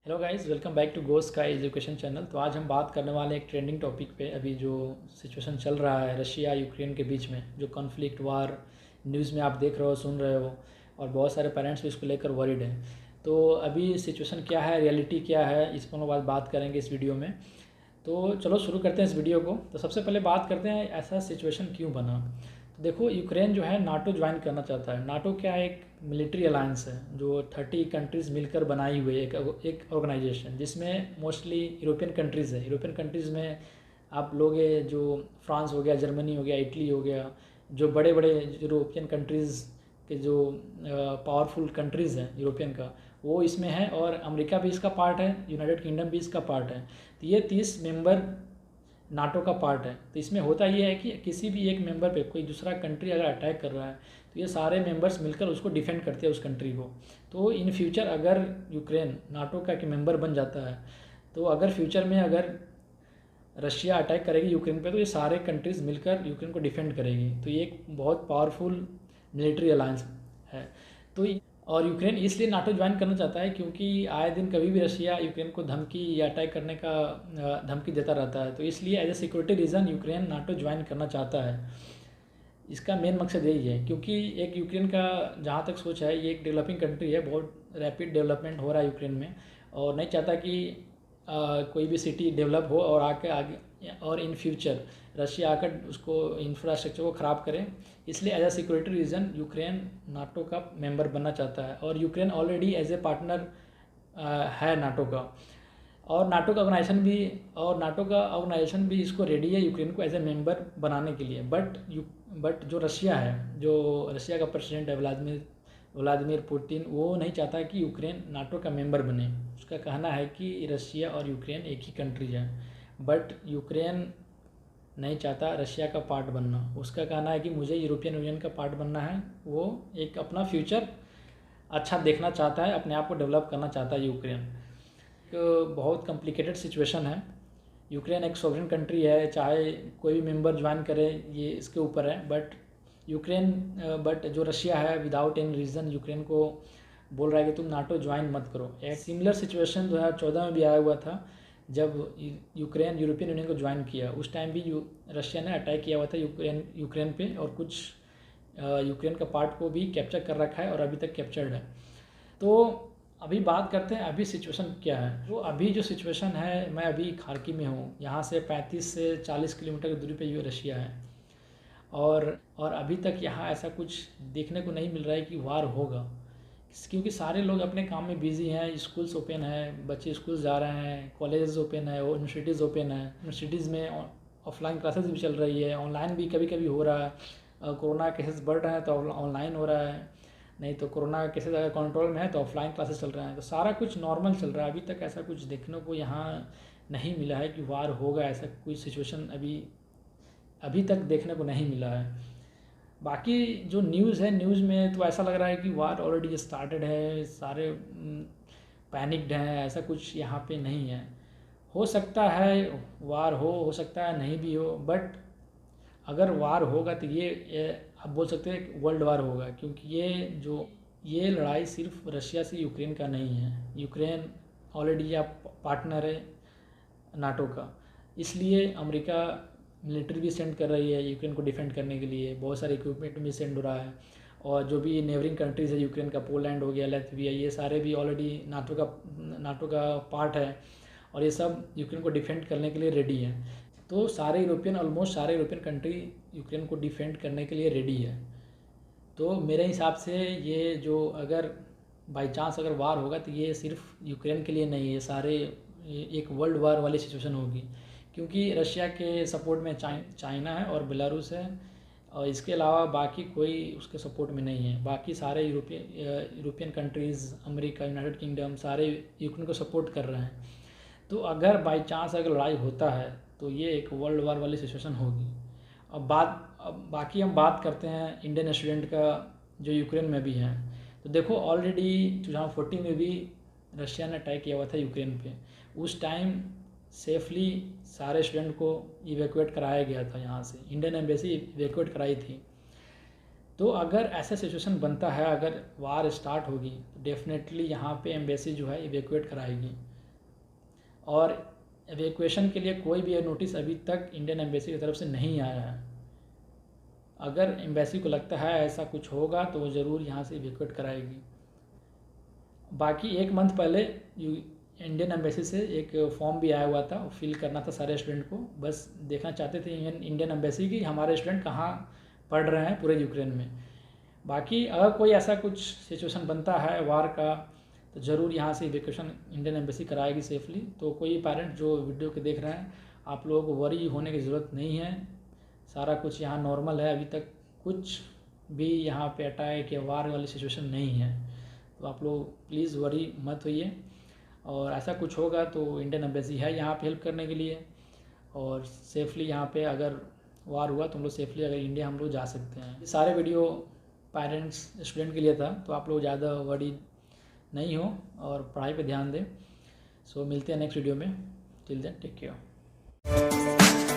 Hello guys, welcome back to Go Sky education channel. तो आज हम बात करने वाले हैं एक ट्रेंडिंग टॉपिक पे। अभी जो सिचुएशन चल रहा है रशिया यूक्रेन के बीच में, जो कॉन्फ्लिक्ट वार न्यूज़ में आप देख रहे हो, सुन रहे हो, और बहुत सारे पेरेंट्स भी इसको लेकर वरीड हैं। तो अभी सिचुएशन क्या है, रियलिटी क्या है, इस पर बाद बात करेंगे इस वीडियो में। तो चलो शुरू करते हैं इस वीडियो को। तो सबसे पहले बात करते हैं ऐसा सिचुएशन क्यों बना। तो देखो, यूक्रेन जो है नाटो ज्वाइन करना चाहता है। नाटो क्या है? एक मिलिट्री अलायंस है जो 30 कंट्रीज़ मिलकर बनाई हुई है, एक ऑर्गेनाइजेशन जिसमें मोस्टली यूरोपियन कंट्रीज़ है। यूरोपियन कंट्रीज़ में आप लोग जो फ्रांस हो गया, जर्मनी हो गया, इटली हो गया, जो बड़े बड़े यूरोपियन कंट्रीज़ के जो पावरफुल कंट्रीज़ हैं यूरोपियन का, वो इसमें है। और अमेरिका भी इसका पार्ट है, यूनाइटेड किंगडम भी इसका पार्ट है। तो ये 30 मेंबर नाटो का पार्ट है। तो इसमें होता ये है कि किसी भी एक मेंबर पे कोई दूसरा कंट्री अगर अटैक कर रहा है तो ये सारे मेंबर्स मिलकर उसको डिफेंड करते हैं, उस कंट्री को। तो इन फ्यूचर अगर यूक्रेन नाटो का एक मेंबर बन जाता है, तो अगर फ्यूचर में अगर रशिया अटैक करेगी यूक्रेन पे, तो ये सारे कंट्रीज़ मिलकर यूक्रेन को डिफेंड करेगी। तो ये एक बहुत पावरफुल मिलिट्री अलायंस है। तो और यूक्रेन इसलिए नाटो ज्वाइन करना चाहता है क्योंकि आए दिन कभी भी रशिया यूक्रेन को धमकी या अटैक करने का धमकी देता रहता है। तो इसलिए as a security reason Ukraine NATO join करना चाहता है। इसका मेन मकसद यही है, क्योंकि एक यूक्रेन का जहाँ तक सोच है, ये एक डेवलपिंग कंट्री है, बहुत रैपिड डेवलपमेंट हो रहा है यूक्रेन में, और नहीं चाहता कि कोई भी सिटी डेवलप हो और आगे और इन फ्यूचर रशिया आकर उसको इंफ्रास्ट्रक्चर को ख़राब करे। इसलिए as a security reason Ukraine NATO का मेंबर बनना चाहता है। और Ukraine already as a partner है नाटो का, और नाटो का ऑर्गेनाइजेशन भी इसको रेडी है यूक्रेन को एज ए मेंबर बनाने के लिए। बट जो रशिया है, जो रशिया का प्रेसिडेंट है व्लादिमीर पुतिन, वो नहीं चाहता कि यूक्रेन नाटो का मेंबर बने। उसका कहना है कि रशिया और यूक्रेन एक ही कंट्री है, बट यूक्रेन नहीं चाहता रशिया का पार्ट बनना। उसका कहना है कि मुझे यूरोपियन यूनियन का पार्ट बनना है। वो एक अपना फ्यूचर अच्छा देखना चाहता है, अपने आप को डेवलप करना चाहता है यूक्रेन। तो बहुत कॉम्प्लिकेटेड सिचुएशन है। यूक्रेन एक सॉवरेन कंट्री है, चाहे कोई भी मेंबर ज्वाइन करे ये इसके ऊपर है। बट जो रशिया है विदाउट एनी रीज़न यूक्रेन को बोल रहा है कि तुम नाटो ज्वाइन मत करो। एक सिमिलर सिचुएशन 2014 में भी आया हुआ था, जब यूक्रेन यूरोपियन यूनियन को ज्वाइन किया। उस टाइम भी रशिया ने अटैक किया हुआ था यूक्रेन पे, और कुछ यूक्रेन का पार्ट को भी कैप्चर कर रखा है और अभी तक कैप्चर्ड है। तो अभी बात करते हैं अभी सिचुएशन क्या है। तो अभी जो सिचुएशन है, मैं अभी खार्की में हूँ, यहाँ से 35 से 40 किलोमीटर की दूरी पे ये रशिया है। और अभी तक यहाँ ऐसा कुछ देखने को नहीं मिल रहा है कि वार होगा, क्योंकि सारे लोग अपने काम में बिजी हैं। स्कूल्स ओपन है, बच्चे स्कूल जा रहे हैं, कॉलेज ओपन है, यूनिवर्सिटीज़ ओपन है। यूनिवर्सिटीज़ में ऑफलाइन क्लासेस भी चल रही है, ऑनलाइन भी कभी कभी हो रहा है। कोरोना केसेस बढ़ रहे हैं तो ऑनलाइन हो रहा है, नहीं तो कोरोना केसेस अगर कंट्रोल में है तो ऑफलाइन क्लासेस चल रहे हैं। तो सारा कुछ नॉर्मल चल रहा है। अभी तक ऐसा कुछ देखने को यहाँ नहीं मिला है कि वार होगा, ऐसा कोई सिचुएशन अभी तक देखने को नहीं मिला है। बाकी जो न्यूज़ है, न्यूज़ में तो ऐसा लग रहा है कि वार ऑलरेडी स्टार्टेड है, सारे पैनिक्ड हैं। ऐसा कुछ यहाँ पे नहीं है। हो सकता है वार हो सकता है नहीं भी हो, बट अगर वार होगा तो ये आप बोल सकते हैं वर्ल्ड वार होगा, क्योंकि ये लड़ाई सिर्फ रशिया से यूक्रेन का नहीं है। यूक्रेन ऑलरेडी आप पार्टनर है नाटो का, इसलिए अमेरिका मिलिट्री भी सेंड कर रही है यूक्रेन को डिफेंड करने के लिए। बहुत सारे इक्विपमेंट भी सेंड हो रहा है। और जो भी नेबरिंग कंट्रीज़ है यूक्रेन का, पोलैंड हो गया, लैटविया, ये सारे भी ऑलरेडी नाटो का पार्ट है, और ये सब यूक्रेन को डिफेंड करने के लिए रेडी है। तो ऑलमोस्ट सारे यूरोपियन कंट्री यूक्रेन को डिफेंड करने के लिए रेडी है। तो मेरे हिसाब से ये जो अगर बाई चांस अगर वार होगा तो ये सिर्फ यूक्रेन के लिए नहीं है, सारे एक वर्ल्ड वार वाली सिचुएशन होगी। क्योंकि रशिया के सपोर्ट में चाइना है और बेलारूस है, और इसके अलावा बाकी कोई उसके सपोर्ट में नहीं है। बाकी सारे European countries, America, United kingdom, सारे यूक्रेन को सपोर्ट कर रहे हैं। तो अगर बाई चांस अगर लड़ाई होता है तो ये एक वर्ल्ड वार वाली सिचुएशन होगी। अब बाकी हम बात करते हैं इंडियन स्टूडेंट का जो यूक्रेन में भी हैं। तो देखो, ऑलरेडी 2014 में भी रशिया ने अटैक किया हुआ था यूक्रेन पे। उस टाइम सेफली सारे स्टूडेंट को इवैक्यूएट कराया गया था यहाँ से, इंडियन एम्बेसी इवैक्यूएट कराई थी। तो अगर ऐसा सिचुएशन बनता है, अगर वार स्टार्ट होगी, तो डेफिनेटली यहाँ पे एम्बेसी जो है इवैक्यूएट कराएगी। और एवेक्यूएशन के लिए कोई भी नोटिस अभी तक इंडियन एम्बेसी की तरफ से नहीं आया है। अगर एम्बेसी को लगता है ऐसा कुछ होगा तो वो ज़रूर यहाँ से इवेक्यूएट कराएगी। बाकी 1 मंथ पहले इंडियन एम्बेसी से एक फॉर्म भी आया हुआ था, वो फिल करना था सारे स्टूडेंट को। बस देखना चाहते थे इंडियन एम्बेसी की हमारे स्टूडेंट कहाँ पढ़ रहे हैं पूरे यूक्रेन में। बाकी अगर कोई ऐसा कुछ सिचुएशन बनता है वार का तो ज़रूर यहाँ से इवेक्यूएशन इंडियन एम्बेसी कराएगी सेफली। तो कोई पेरेंट जो वीडियो के देख रहे हैं, आप लोगों को वरी होने की ज़रूरत नहीं है। सारा कुछ यहाँ नॉर्मल है, अभी तक कुछ भी यहाँ पे अटैक या वार वाली सिचुएशन नहीं है। तो आप लोग प्लीज़ वरी मत होइए, और ऐसा कुछ होगा तो इंडियन एम्बेसी है यहाँ पे हेल्प करने के लिए। और सेफली यहाँ पे अगर वार हुआ तो हम लोग सेफली अगर इंडिया हम लोग जा सकते हैं। ये सारे वीडियो पेरेंट्स स्टूडेंट के लिए था, तो आप लोग ज़्यादा वरी नहीं हो और पढ़ाई पे ध्यान दें। सो मिलते हैं नेक्स्ट वीडियो में। Till then take care.